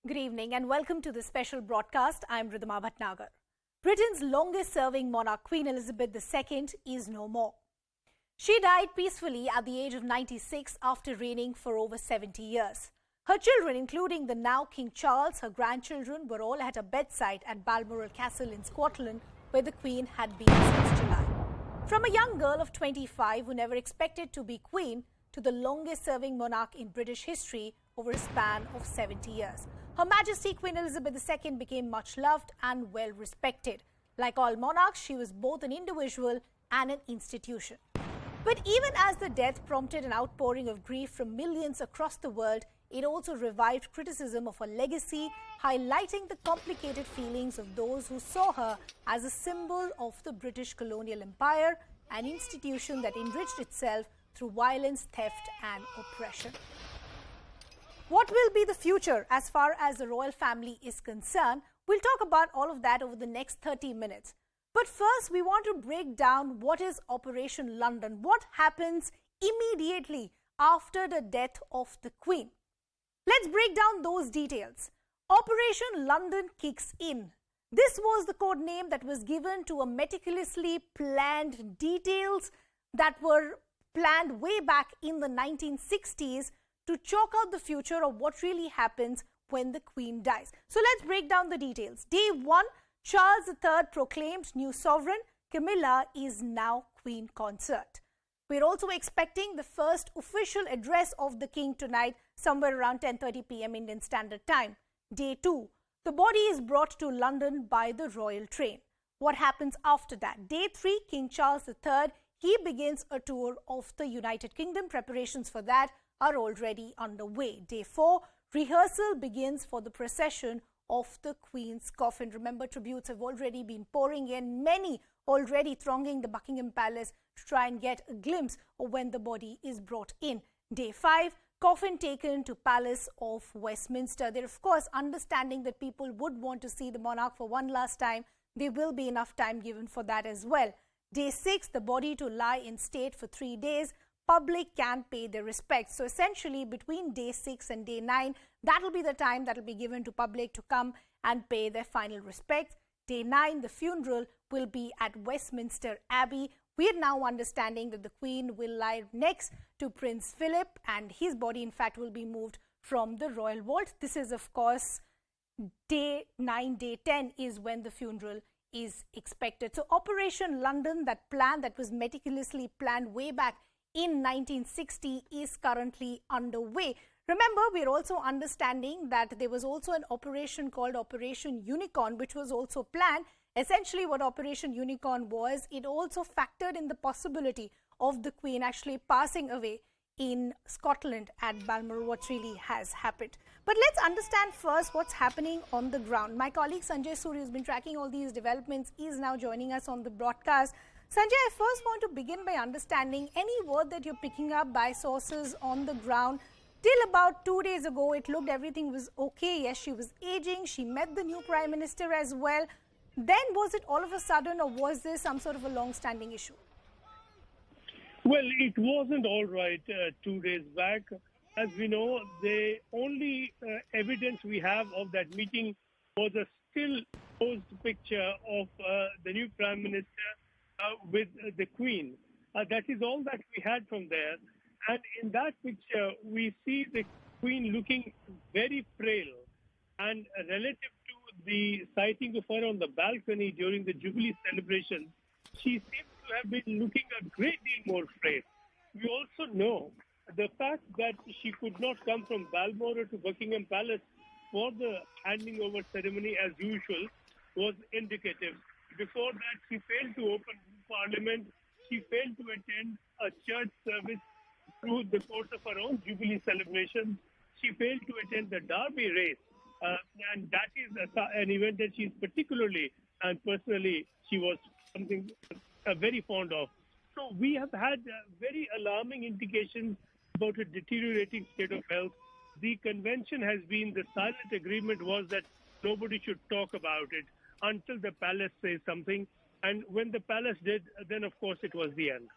Good evening and welcome to this special broadcast. I'm Ridhima Bhatnagar. Britain's longest-serving monarch, Queen Elizabeth II, is no more. She died peacefully at the age of 96 after reigning for over 70 years. Her children, including the now King Charles, her grandchildren, were all at her bedside at Balmoral Castle in Scotland, where the Queen had been since July. From a young girl of 25 who never expected to be Queen to the longest-serving monarch in British history over a span of 70 years. Her Majesty Queen Elizabeth II became much loved and well respected. Like all monarchs, she was both an individual and an institution. But even as the death prompted an outpouring of grief from millions across the world, it also revived criticism of her legacy, highlighting the complicated feelings of those who saw her as a symbol of the British colonial empire, an institution that enriched itself through violence, theft and oppression. What will be the future as far as the royal family is concerned? We'll talk about all of that over the next 30 minutes. But first, we want to break down what is Operation London. What happens immediately after the death of the Queen? Let's break down those details. Operation London kicks in. This was the code name that was given to a meticulously planned details that were planned way back in the 1960s to chalk out the future of what really happens when the Queen dies. So let's break down the details. Day 1, Charles III proclaimed new sovereign. Camilla is now Queen consort. We're also expecting the first official address of the King tonight, somewhere around 10:30 p.m. Indian Standard Time. Day 2, the body is brought to London by the royal train. What happens after that? Day 3, King Charles III, he begins a tour of the United Kingdom. Preparations for that are already underway. Day 4, rehearsal begins for the procession of the Queen's coffin. Remember, tributes have already been pouring in, many already thronging the Buckingham Palace to try and get a glimpse of when the body is brought in. Day 5, coffin taken to Palace of Westminster. They're of course understanding that people would want to see the monarch for one last time. There will be enough time given for that as well. Day 6, the body to lie in state for 3 days. Public can pay their respects. So essentially between day 6 and day 9, that will be the time that will be given to public to come and pay their final respects. Day 9, the funeral will be at Westminster Abbey. We are now understanding that the Queen will lie next to Prince Philip and his body in fact will be moved from the royal vault. This is of course day 9, day 10 is when the funeral is expected. So Operation London, that plan that was meticulously planned way back in 1960 is currently underway. Remember, we're also understanding that there was also an operation called Operation Unicorn, which was also planned. Essentially, what Operation Unicorn was, it also factored in the possibility of the Queen actually passing away in Scotland at Balmoral, what really has happened. But let's understand first what's happening on the ground. My colleague Sanjay Suri, who's been tracking all these developments, is now joining us on the broadcast. Sanjay, I first want to begin by understanding any word that you're picking up by sources on the ground. Till about 2 days ago, it looked everything was okay. Yes, she was aging. She met the new Prime Minister as well. Then was it all of a sudden, or was this some sort of a long-standing issue? Well, it wasn't all right 2 days back. As we know, the only evidence we have of that meeting was a still posed picture of the new Prime Minister with the Queen. That is all that we had from there. And in that picture, we see the Queen looking very frail. And relative to the sighting of her on the balcony during the Jubilee celebration, she seems to have been looking a great deal more frail. We also know the fact that she could not come from Balmoral to Buckingham Palace for the handing over ceremony as usual was indicative. Before that, she failed to open Parliament. She failed to attend a church service through the course of her own Jubilee celebrations. She failed to attend the Derby race. And that is an event that she's particularly and personally she was something very fond of. So we have had very alarming indications about a deteriorating state of health. The convention has been, the silent agreement was that nobody should talk about it until the palace says something. And when the palace did, then of course it was the end.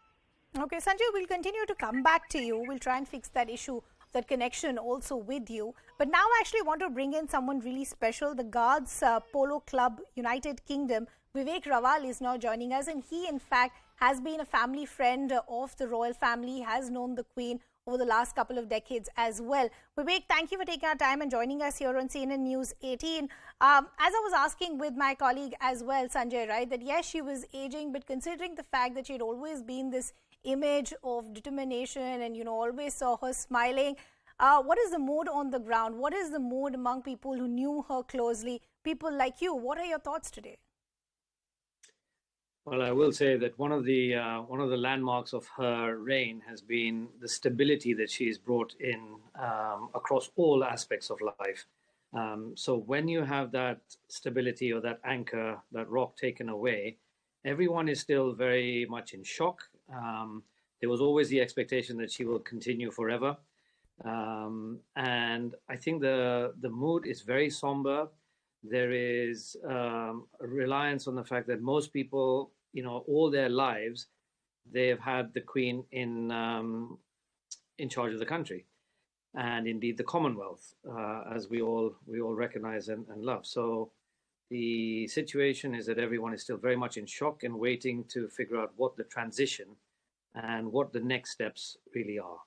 Okay, Sanjay, we'll continue to come back to you. We'll try and fix that issue that connection also with you. But now I actually want to bring in someone really special. The Guards Polo Club, United Kingdom, Vivek Rawal is now joining us, and he in fact has been a family friend of the royal family, has known the Queen over the last couple of decades as well. Vivek, thank you for taking our time and joining us here on CNN News 18. As I was asking with my colleague as well, Sanjay, right, that yes, she was aging, but considering the fact that she had always been this image of determination and, you know, always saw her smiling, what is the mood on the ground? What is the mood among people who knew her closely? People like you, what are your thoughts today? Well, I will say that one of the landmarks of her reign has been the stability that she's brought in across all aspects of life. So when you have that stability or that anchor, that rock taken away, everyone is still very much in shock. There was always the expectation that she will continue forever. And I think the mood is very somber. There is a reliance on the fact that most people, you know, all their lives, they have had the Queen in charge of the country, and indeed the Commonwealth, as we all recognize and love. So the situation is that everyone is still very much in shock and waiting to figure out what the transition and what the next steps really are.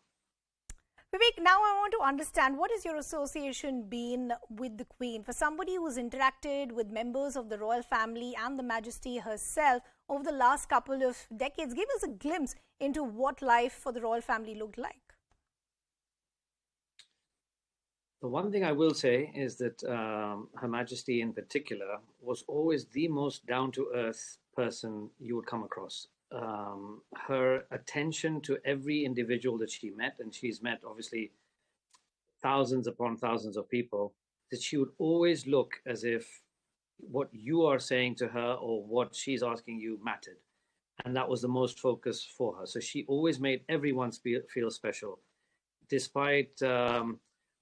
Vivek, now I want to understand, what has your association been with the Queen? For somebody who's interacted with members of the royal family and the Majesty herself over the last couple of decades, give us a glimpse into what life for the royal family looked like. The one thing I will say is that Her Majesty in particular was always the most down-to-earth person you would come across. Her attention to every individual that she met, and she's met obviously thousands upon thousands of people, that she would always look as if what you are saying to her or what she's asking you mattered. And that was the most focus for her. So she always made everyone feel special, despite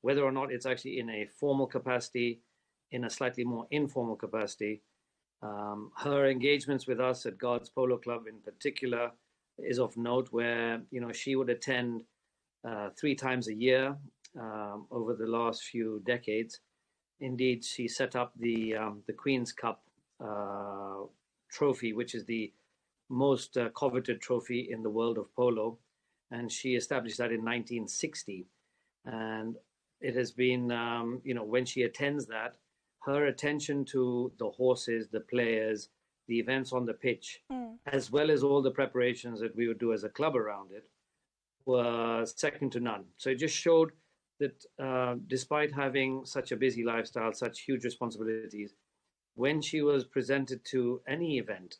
whether or not it's actually in a formal capacity, in a slightly more informal capacity. Her engagements with us at Guards Polo Club in particular is of note, where, you know, she would attend 3 times a year over the last few decades. Indeed, she set up the Queen's Cup trophy, which is the most coveted trophy in the world of polo, and she established that in 1960. And it has been, you know, when she attends that, her attention to the horses, the players, the events on the pitch, as well as all the preparations that we would do as a club around it, were second to none. So it just showed that despite having such a busy lifestyle, such huge responsibilities, when she was presented to any event,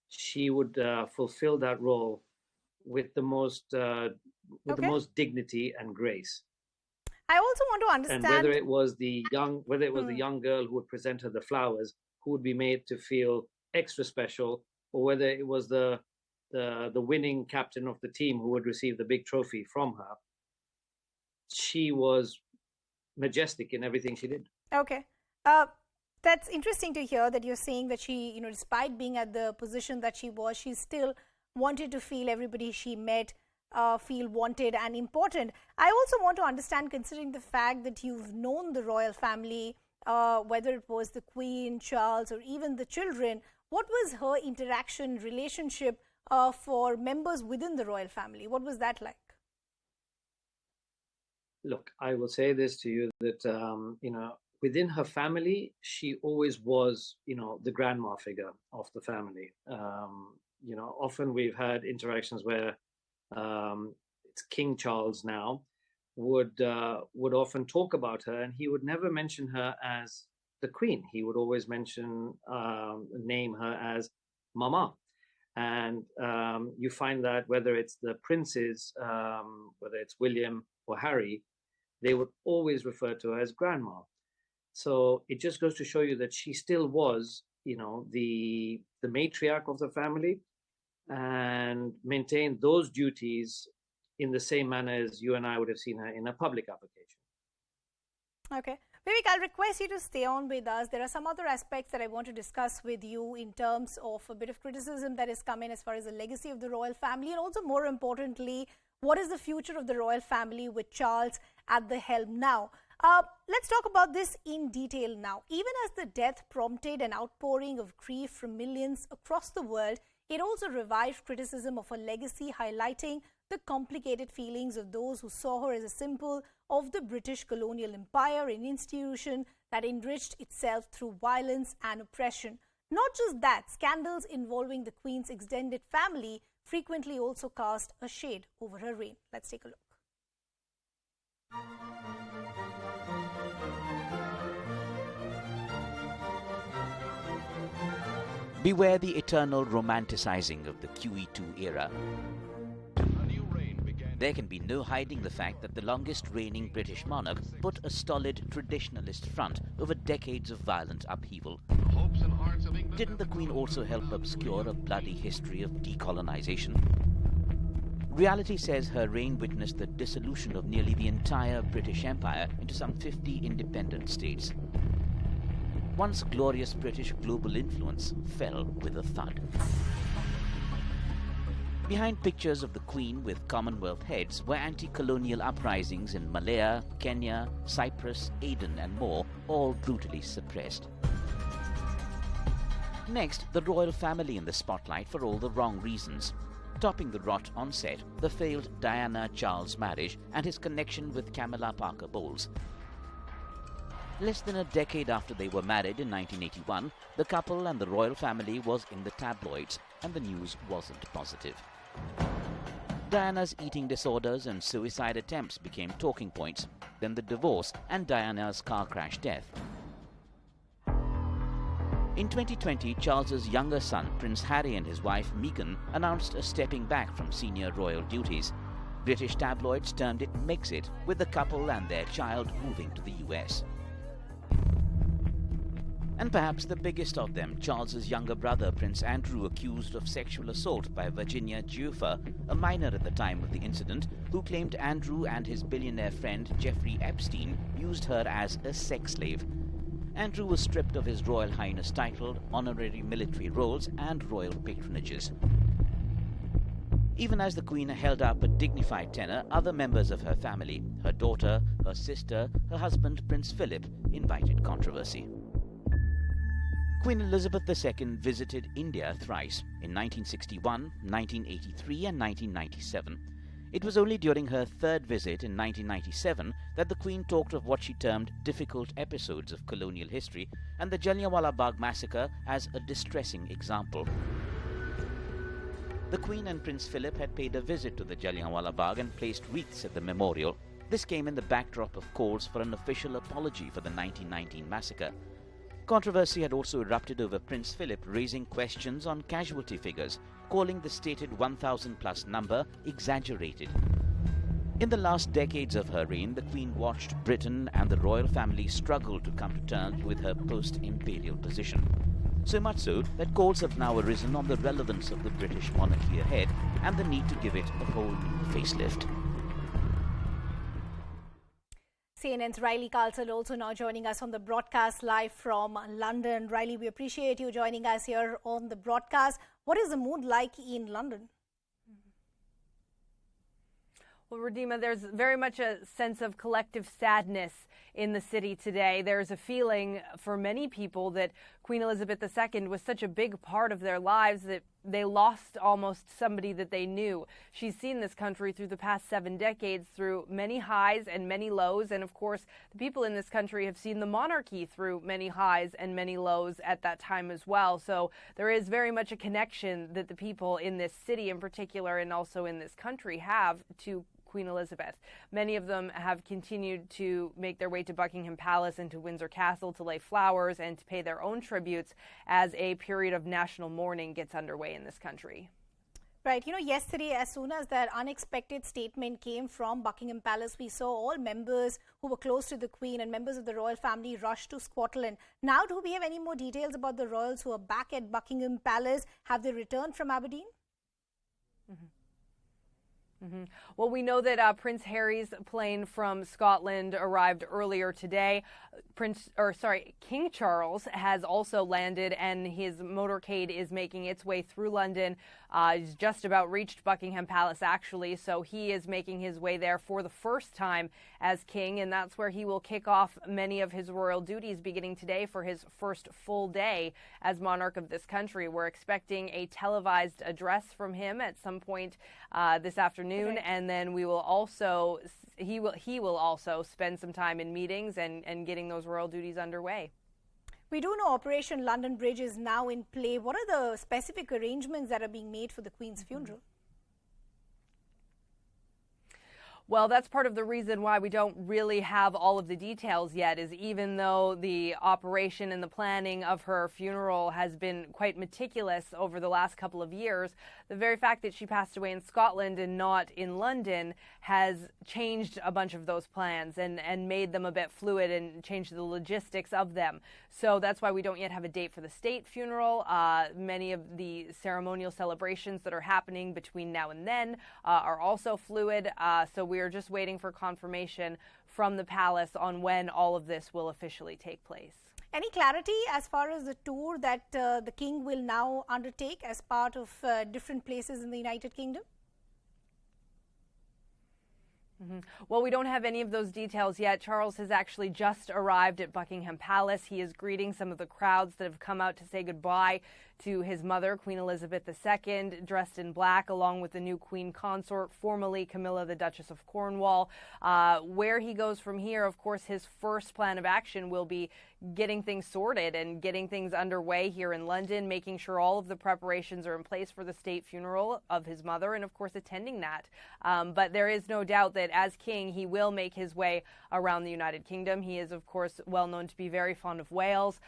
she would fulfill that role with the most dignity and grace. I also want to understand. And whether it was the young girl who would present her the flowers, who would be made to feel extra special, or whether it was the winning captain of the team who would receive the big trophy from her, she was majestic in everything she did. Okay. That's interesting to hear that you're saying that she, you know, despite being at the position that she was, she still wanted to feel everybody she met feel wanted and important. I also want to understand, considering the fact that you've known the royal family, whether it was the Queen, Charles, or even the children, what was her interaction, relationship for members within the royal family? What was that like? Look, I will say this to you, that, you know, within her family, she always was, you know, the grandma figure of the family. You know, often we've had interactions where it's King Charles now would often talk about her, and he would never mention her as the Queen. He would always name her as Mama. And you find that whether it's the princes, whether it's William or Harry, they would always refer to her as Grandma. So it just goes to show you that she still was, you know, the matriarch of the family, and maintained those duties in the same manner as you and I would have seen her in a public application. Okay. Vivek, I'll request you to stay on with us. There are some other aspects that I want to discuss with you in terms of a bit of criticism that has come in as far as the legacy of the royal family, and also more importantly, What is the future of the royal family with Charles at the helm now? Let's talk about this in detail now. Even as the death prompted an outpouring of grief from millions across the world, it also revived criticism of her legacy, highlighting the complicated feelings of those who saw her as a symbol of the British colonial empire, an institution that enriched itself through violence and oppression. Not just that, scandals involving the Queen's extended family frequently also cast a shade over her reign. Let's take a look. Beware the eternal romanticizing of the QE2 era. There can be no hiding the fact that the longest reigning British monarch put a stolid traditionalist front over decades of violent upheaval. Didn't the Queen also help obscure a bloody history of decolonization? Reality says her reign witnessed the dissolution of nearly the entire British Empire into some 50 independent states. Once glorious British global influence fell with a thud. Behind pictures of the Queen with Commonwealth heads were anti-colonial uprisings in Malaya, Kenya, Cyprus, Aden and more, all brutally suppressed. Next, the royal family in the spotlight for all the wrong reasons. Topping the rot on set, the failed Diana-Charles marriage and his connection with Camilla Parker Bowles. Less than a decade after they were married in 1981, the couple and the royal family was in the tabloids, and the news wasn't positive. Diana's eating disorders and suicide attempts became talking points, then the divorce and Diana's car crash death. In 2020, Charles's younger son, Prince Harry, and his wife Meghan announced a stepping back from senior royal duties. British tabloids termed it Megxit, with the couple and their child moving to the US. And perhaps the biggest of them, Charles's younger brother, Prince Andrew, accused of sexual assault by Virginia Giuffa, a minor at the time of the incident, who claimed Andrew and his billionaire friend Jeffrey Epstein used her as a sex slave. Andrew was stripped of his Royal Highness title, honorary military roles and royal patronages. Even as the Queen held up a dignified tenor, other members of her family, her daughter, her sister, her husband Prince Philip, invited controversy. Queen Elizabeth II visited India thrice, in 1961, 1983 and 1997. It was only during her third visit in 1997 that the Queen talked of what she termed difficult episodes of colonial history and the Jallianwala Bagh massacre as a distressing example. The Queen and Prince Philip had paid a visit to the Jallianwala Bagh and placed wreaths at the memorial. This came in the backdrop of calls for an official apology for the 1919 massacre. Controversy had also erupted over Prince Philip raising questions on casualty figures, calling the stated 1,000-plus number exaggerated. In the last decades of her reign, the Queen watched Britain and the royal family struggle to come to terms with her post-imperial position. So much so that calls have now arisen on the relevance of the British monarchy ahead and the need to give it a whole new facelift. CNN's Riley Carlson also now joining us on the broadcast live from London. Riley, we appreciate you joining us here on the broadcast. What is the mood like in London? Well, Radhima, there's very much a sense of collective sadness in the city today. There's a feeling for many people that Queen Elizabeth II was such a big part of their lives that they lost almost somebody that they knew. She's seen this country through the past 7 decades through many highs and many lows. And of course, the people in this country have seen the monarchy through many highs and many lows at that time as well. So there is very much a connection that the people in this city in particular and also in this country have to Queen Elizabeth. Many of them have continued to make their way to Buckingham Palace and to Windsor Castle to lay flowers and to pay their own tributes as a period of national mourning gets underway in this country. Right. You know, yesterday, as soon as that unexpected statement came from Buckingham Palace, we saw all members who were close to the Queen and members of the royal family rush to Scotland. Now, do we have any more details about the royals who are back at Buckingham Palace? Have they returned from Aberdeen? Well, we know that Prince Harry's plane from Scotland arrived earlier today. King Charles has also landed, and his motorcade is making its way through London. He's just about reached Buckingham Palace, actually, so he is making his way there for the first time as king, and that's where he will kick off many of his royal duties beginning today for his first full day as monarch of this country. We're expecting a televised address from him at some point this afternoon, and then we will also he will also spend some time in meetings and getting those royal duties underway. We do know Operation London Bridge is now in play. What are the specific arrangements that are being made for the Queen's funeral? Well, that's part of the reason why we don't really have all of the details yet, is even though the operation and the planning of her funeral has been quite meticulous over the last couple of years, the very fact that she passed away in Scotland and not in London has changed a bunch of those plans and made them a bit fluid and changed the logistics of them. So that's why we don't yet have a date for the state funeral. Many of the ceremonial celebrations that are happening between now and then are also fluid. So we are just waiting for confirmation from the palace on when all of this will officially take place. Any clarity as far as the tour that the king will now undertake as part of different places in the United Kingdom? Well, we don't have any of those details yet. Charles has actually just arrived at Buckingham Palace. He is greeting some of the crowds that have come out to say goodbye to his mother, Queen Elizabeth II, dressed in black, along with the new Queen Consort, formerly Camilla, the Duchess of Cornwall. Where he goes from here, of course, his first plan of action will be getting things sorted and getting things underway here in London, making sure all of the preparations are in place for the state funeral of his mother, and of course attending that. But there is no doubt that as king, he will make his way around the United Kingdom. He is, of course, well known to be very fond of Wales.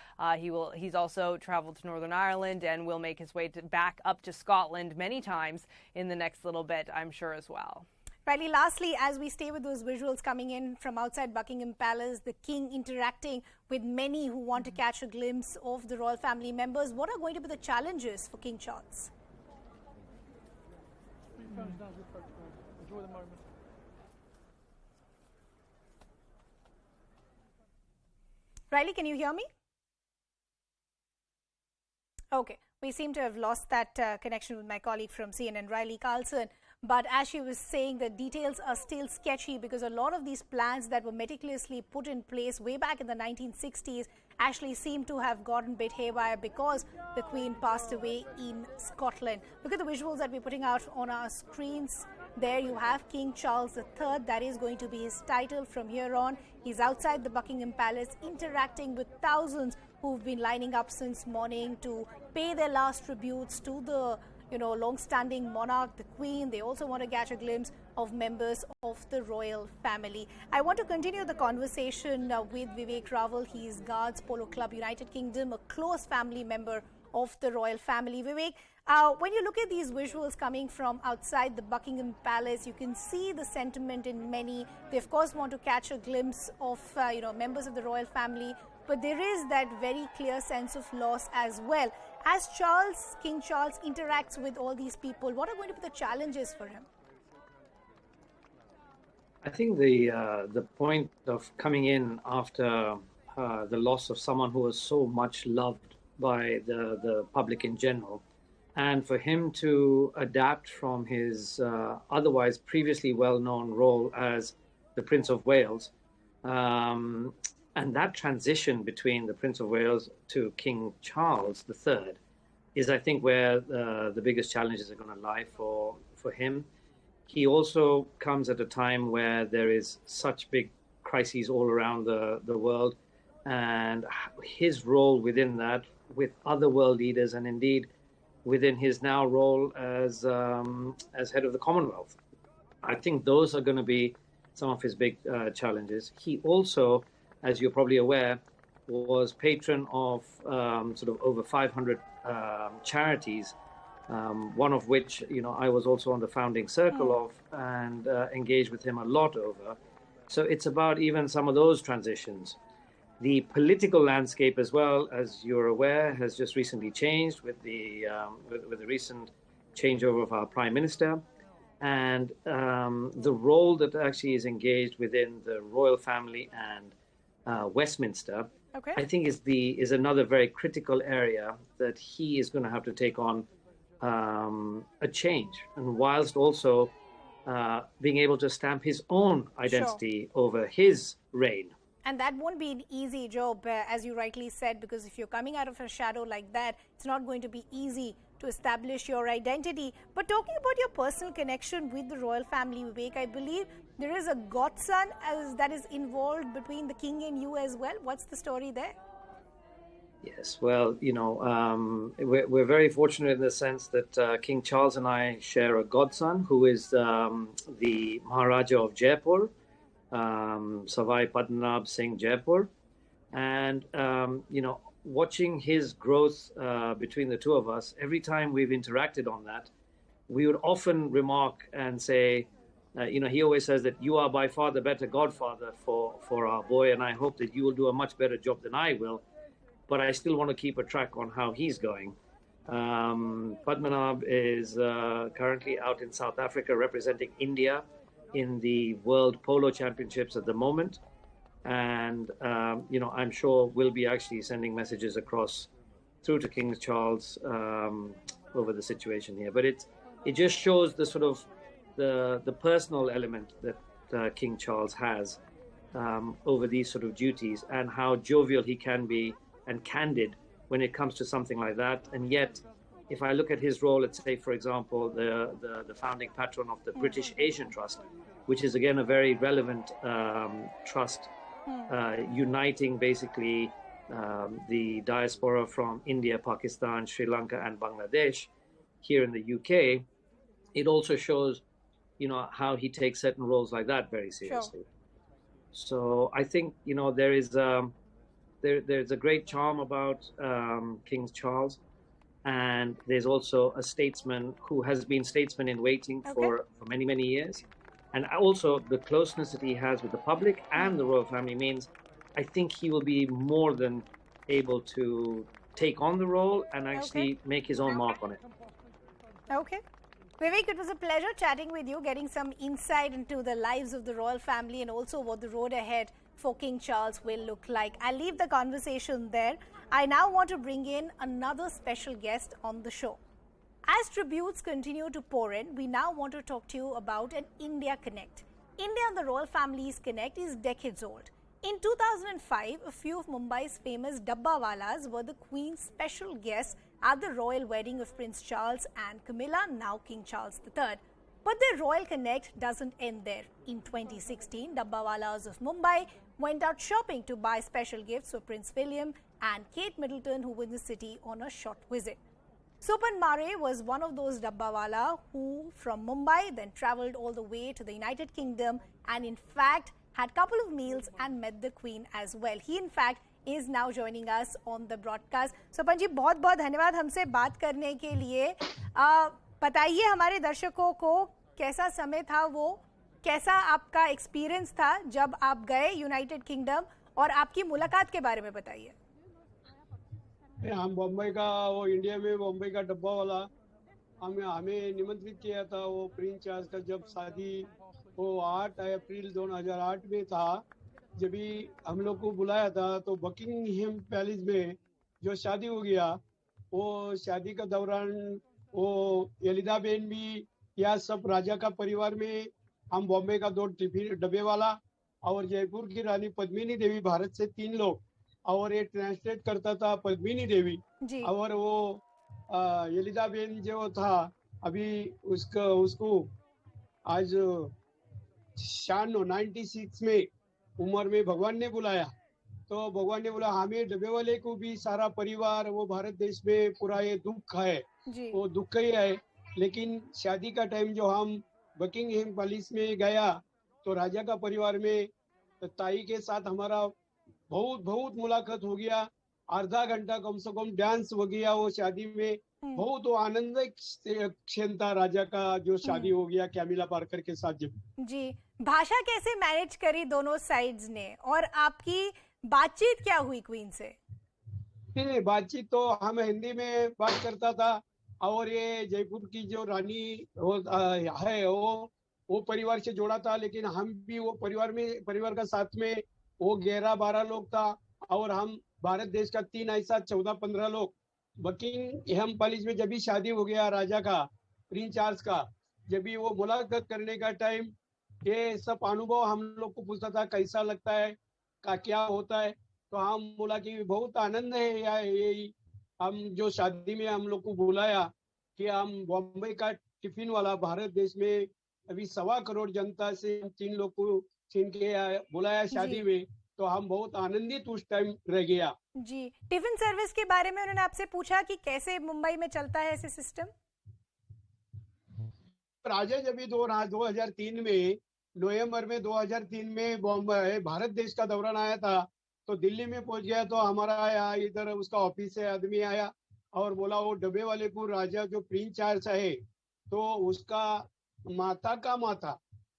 He's also traveled to Northern Ireland and will make his way back up to Scotland many times in the next little bit, I'm sure, as well. Riley, lastly, as we stay with those visuals coming in from outside Buckingham Palace, the king interacting with many who want to catch a glimpse of the royal family members, what are going to be the challenges for King Charles? Enjoy the moment. Riley, can you hear me? Okay, we seem to have lost that connection with my colleague from CNN, Riley Carlson. But as she was saying, the details are still sketchy because a lot of these plans that were meticulously put in place way back in the 1960s actually seem to have gotten a bit haywire because the Queen passed away in Scotland. Look at the visuals that we're putting out on our screens. There you have King Charles III. That is going to be his title from here on. He's outside the Buckingham Palace interacting with thousands who've been lining up since morning to pay their last tributes to the long-standing monarch, the Queen. They also want to catch a glimpse of members of the royal family. I want to continue the conversation with Vivek Raval. He is Guards Polo Club United Kingdom, a close family member of the royal family. Vivek, when you look at these visuals coming from outside the Buckingham Palace, you can see the sentiment in many. They, of course, want to catch a glimpse of, members of the royal family, but there is that very clear sense of loss as well. As King Charles interacts with all these people, what are going to be the challenges for him? I think the point of coming in after the loss of someone who was so much loved by the public in general, and for him to adapt from his otherwise previously well-known role as the Prince of Wales, and that transition between the Prince of Wales to King Charles III is, I think, where the biggest challenges are going to lie for him. He also comes at a time where there is such big crises all around the world, and his role within that, with other world leaders, and indeed within his now role as head of the Commonwealth. I think those are going to be some of his big challenges. He also, as you're probably aware, was patron of sort of over 500 charities, one of which, I was also on the founding circle of and engaged with him a lot over. So it's about even some of those transitions. The political landscape as well, as you're aware, has just recently changed with the recent changeover of our Prime Minister. And the role that actually is engaged within the royal family and Westminster, I think is another very critical area that he is going to have to take on a change, and whilst also being able to stamp his own identity over his reign. And that won't be an easy job, as you rightly said, because if you're coming out of a shadow like that, it's not going to be easy to establish your identity. But talking about your personal connection with the royal family, Vivek, I believe there is a godson that is involved between the king and you as well. What's the story there? Yes, well, we're very fortunate in the sense that King Charles and I share a godson who is the Maharaja of Jaipur, Savai Padmanabh Singh Jaipur. And, watching his growth between the two of us, every time we've interacted on that, we would often remark and say, he always says that you are by far the better godfather for our boy, and I hope that you will do a much better job than I will. But I still want to keep a track on how he's going. Padmanabh is currently out in South Africa representing India in the World Polo Championships at the moment. And, I'm sure we'll be actually sending messages across through to King Charles over the situation here. But it just shows the sort of the personal element that King Charles has over these sort of duties, and how jovial he can be and candid when it comes to something like that. And yet, if I look at his role, let's say, for example, the founding patron of the British Asian Trust, which is again a very relevant trust, uniting basically the diaspora from India, Pakistan, Sri Lanka, and Bangladesh here in the UK, it also shows, how he takes certain roles like that very seriously. Sure. So I think, there is there's a great charm about King Charles, and there's also a statesman who has been statesman in waiting for many, many years. And also the closeness that he has with the public and the royal family means I think he will be more than able to take on the role and actually make his own mark on it. Okay. Vivek, it was a pleasure chatting with you, getting some insight into the lives of the royal family and also what the road ahead for King Charles will look like. I'll leave the conversation there. I now want to bring in another special guest on the show. As tributes continue to pour in, we now want to talk to you about an India Connect. India and the royal family's connect is decades old. In 2005, a few of Mumbai's famous Dabbawalas were the Queen's special guests at the royal wedding of Prince Charles and Camilla, now King Charles III. But their royal connect doesn't end there. In 2016, Dabbawalas of Mumbai went out shopping to buy special gifts for Prince William and Kate Middleton, who were in the city on a short visit. Sopan Mare was one of those Dabbawala who, from Mumbai, then travelled all the way to the United Kingdom and, in fact, had a couple of meals and met the Queen as well. He, in fact, is now joining us on the broadcast. Sopan जी, बहुत-बहुत धन्यवाद हमसे बात करने के लिए. बताइए हमारे दर्शकों को कैसा समय था वो, कैसा आपका एक्सपीरियंस था जब आप गए यूनाइटेड किंगडम, और आपकी मुलाकात के बारे में बताइए. हम बम्बई का वो इंडिया में बम्बई का डब्बा वाला हमें निमंत्रित किया था. वो प्रिंस चार्ल्स का जब शादी वो 8 अप्रैल 2008 में था, जब भी हम लोग को बुलाया था, तो बकिंगहैम पैलेस में जो शादी हो गया, वो शादी का दौरान वो यलिदा बेन भी या सब राजा का परिवार में, हम बॉम्बे का 2 डब्बे वाला और जयपुर की रानी पद्मिनी देवी, भारत से 3 लोग, और ये ट्रांसलेट करता था पद्मिनी देवी. और वो यलिदा बेन जो था अभी उसको आज 96 में उम्र में भगवान ने बुलाया. तो भगवान ने बोला हमें डब्बे वाले को भी सारा परिवार वो भारत देश में पूरा ये दुख है, वो दुख ही है. लेकिन शादी का टाइम जो हम बकिंगहैम पैलेस में गया, तो राजा का परिवार में ताई के साथ हमारा बहुत मुलाकात हो गया. आधा घंटा कम से कम डांस हो गया वो शादी में. बहुत आनंद क्षण था राजा का जो शादी हो गया कैमिला पार्कर के साथ. जब जी, भाषा कैसे मैनेज करी दोनों साइड्स ने, और आपकी बातचीत क्या हुई क्वीन से? नहीं, बातचीत तो हम हिंदी में बात करता था, और ये जयपुर की जो रानी है वो परिवार से जोड़ा था. लेकिन हम भी वो परिवार का साथ में वो 11-12 लोग था, और हम भारत देश का 3 ऐसा 14-15 लोग. बकिंगहैम पैलेस में जब भी शादी हो गया राजा का, प्रिंस चार्ल्स का, जब भी वो मुलाकात करने का टाइम, ये सब अनुभव हम लोग को पूछता था कैसा लगता है, का क्या होता है। तो हम बोला कि बहुत आनंद है ये हम जो शादी में हम लोग को बुलाया कि हम बॉम्बे का टिफिन वाला भारत देश में अभी 1.25 करोड़ जनता से 3 लोग को छीन के बुलाया शादी जी में, तो हम बहुत आनंदित उस टाइम रह गया। जी। टिफिन सर्विस के बारे में उन्होंने आपसे पूछा कि कैसे मुंबई में चलता है ऐसे सिस्टम? राजा जब भी 2003 में, नवंबर में 2003 में बॉम्बे भारत देश का दौरान आया था, तो दिल्ली में पहुंच गया। तो हमारा आया इधर उसका ऑफिस से आदमी आया और बोला वो डब्बे वाले को राजा जो प्रिंस चार्ल्स है, तो उसका माता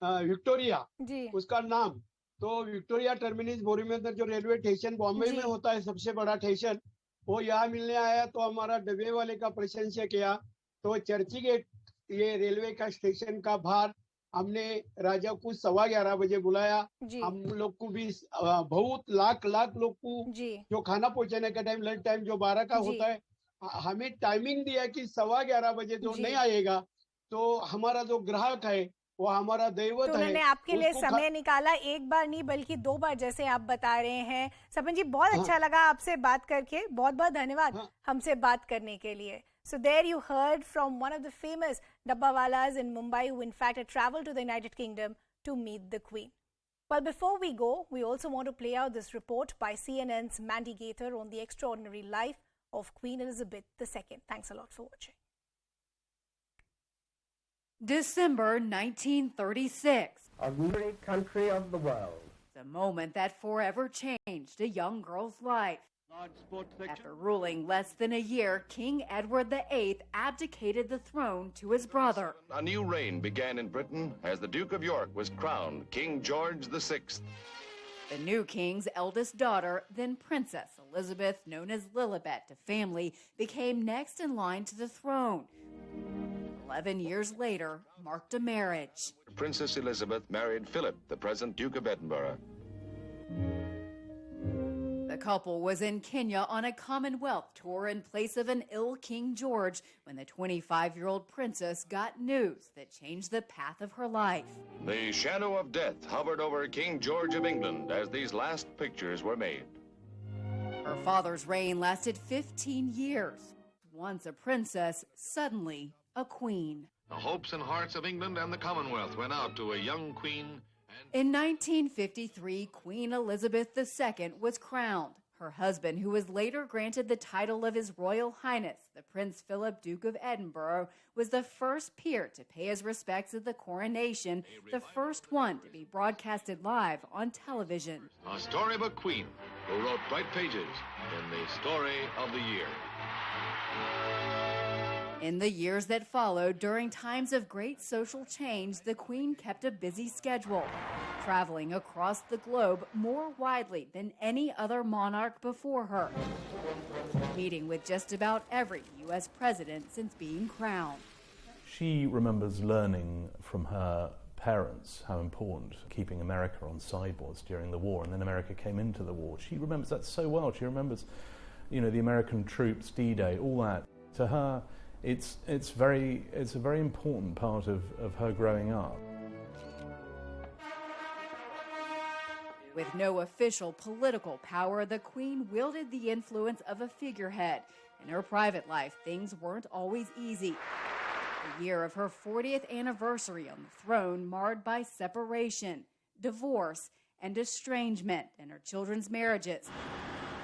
विक्टोरिया जी उसका नाम, तो विक्टोरिया टर्मिनस बोरीमेंदर जो रेलवे स्टेशन बॉम्बे में जी होता है सबसे बड़ा स्टेशन, वो यहाँ मिलने आया। तो हमारा डब्बे वाले का प्रशंसा किया। तो चर्ची गेट ये रेलवे का स्टेशन का बाहर हमने राजा को 11:15 बजे बुलाया। जी हम लोग को भी बहुत लाख लोग को जी जो खाना पहुंचाने का टाइम, लंच टाइम जो 12 का जी होता है, हमें टाइमिंग दिया कि 11:15 बजे जो जी। नहीं आएगा तो हमारा जो ग्राहक है वो हमारा तो दैवत है, उन्होंने आपके लिए उसको समय निकाला, एक बार नहीं बल्कि 2 बार जैसे आप बता रहे हैं। सपन जी, बहुत हाँ, अच्छा लगा आपसे बात करके, बहुत बहुत धन्यवाद हाँ, हमसे बात करने के लिए। So there you heard from one of the famous Dabbawalas in Mumbai who in fact had traveled to the United Kingdom to meet the Queen. Well, before we go, we also want to play out this report by CNN's Mandy Gator on the extraordinary life of Queen Elizabeth II. Thanks a lot for watching. December 1936. A great country of the world. The moment that forever changed a young girl's life. After ruling less than a year, King Edward VIII abdicated the throne to his brother. A new reign began in Britain as the Duke of York was crowned King George VI. The new king's eldest daughter, then Princess Elizabeth, known as Lilibet to family, became next in line to the throne. 11 years later, marked a marriage. Princess Elizabeth married Philip, the present Duke of Edinburgh. The couple was in Kenya on a Commonwealth tour in place of an ill King George when the 25-year-old princess got news that changed the path of her life. The shadow of death hovered over King George of England as these last pictures were made. Her father's reign lasted 15 years. Once a princess, suddenly a queen. The hopes and hearts of England and the Commonwealth went out to a young queen. In 1953, Queen Elizabeth II was crowned. Her husband, who was later granted the title of His Royal Highness, the Prince Philip, Duke of Edinburgh, was the first peer to pay his respects at the coronation, the first one to be broadcasted live on television. A story of a queen who wrote bright pages in the story of the year. In the years that followed, during times of great social change, the Queen kept a busy schedule, traveling across the globe more widely than any other monarch before her, meeting with just about every U.S. president since being crowned. She remembers learning from her parents how important keeping America on side was during the war, and then America came into the war. She remembers that so well. She remembers, the American troops, D-Day, all that. To her, it's a very important part of her growing up. With no official political power, the Queen wielded the influence of a figurehead. In her private life, things weren't always easy. The year of her 40th anniversary on the throne marred by separation, divorce, and estrangement in her children's marriages,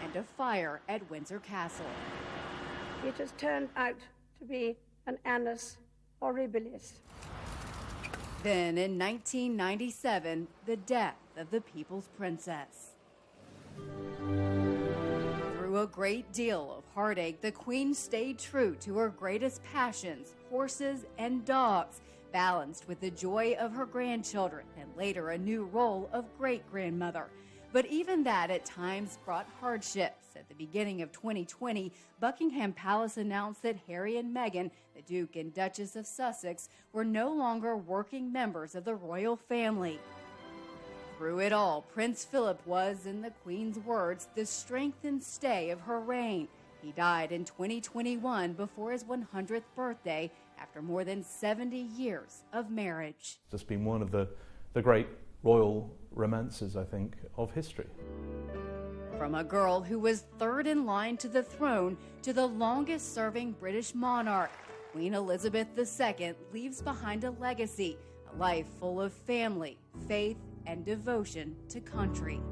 and a fire at Windsor Castle. It has turned out to be an annus horribilis. Then, in 1997, the death of the People's Princess. Through a great deal of heartache, the Queen stayed true to her greatest passions, horses and dogs, balanced with the joy of her grandchildren and later a new role of great-grandmother. But even that at times brought hardships. At the beginning of 2020, Buckingham Palace announced that Harry and Meghan, the Duke and Duchess of Sussex, were no longer working members of the royal family. Through it all, Prince Philip was, in the Queen's words, the strength and stay of her reign. He died in 2021 before his 100th birthday after more than 70 years of marriage. It's been one of the great royal romances, I think, of history. From a girl who was third in line to the throne to the longest-serving British monarch, Queen Elizabeth II leaves behind a legacy, a life full of family, faith, and devotion to country.